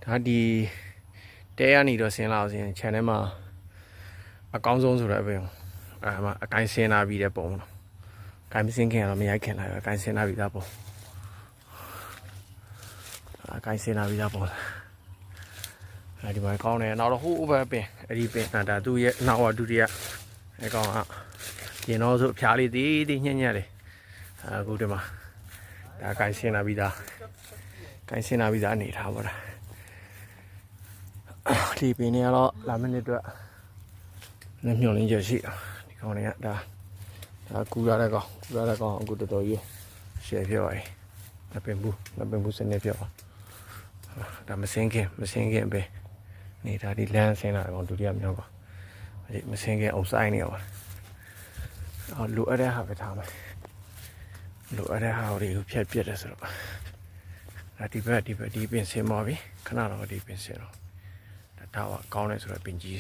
ဒါဒီတဲရနေတော့ဆင်းလာအောင်ဆင်း channel မှာအကောင်းဆုံးဆိုတော့အပြင်မှာအကိုင်းဆင်းလာပြီးတဲ့ပုံတော့အကိုင်းမဆင်းခင်တော့မရိုက်ခင်လာပဲအကိုင်းဆင်းလာပြီးသားပုံအကိုင်းဆင်းလာပြီးသားပုံဒီမှာကောင်းတယ်နောက်တော့ဟိုးဘက်ပင်အဲ့ဒီပင်ဒါသူ့ရဲ့နောက်ကဒုတိယအကောင်ကပြင်တော့ဆိုအဖျားလေးသေးသေးညံ့ညံ့လေးအခုဒီမှာဒါအကိုင်းဆင်းလာပြီးသားကိုင်းဆင်းလာပြီးသားအနေထားပါလားဒီပင်တွေကတော့လာမနှစ်အတွက်လည်းမျောလင်းချက်ရှိဒီကောင်တွေကဒါကူရတဲ့ကောင်အခုတော်တော်ကြီးရှယ်ဖြစ်သွားပြီလက်ပင်ဘူးစနစ်ဖြစ်သွားဒါမစင်းခင်ပဲနေတာဒီလမ်းဆင်းလာကောင်ဒုတိယမြောက်ကောင်ဒီမစင်းခင်အောင်ဆိုင်နေရောလိုအပ်တဲ့ဟာပဲထားမယ်လိုအပ်တဲ့ဟာတွေကိုဖြတ်ပြတ်တယ်ဆိုတော့ဒါဒီဘက်ဒီပင်ဆင်းပါပြီခဏတော့ဒီပင်ဆင်းတော့ဒါတော့ကောင်းတယ်ဆိုတော့ပင်ကြီး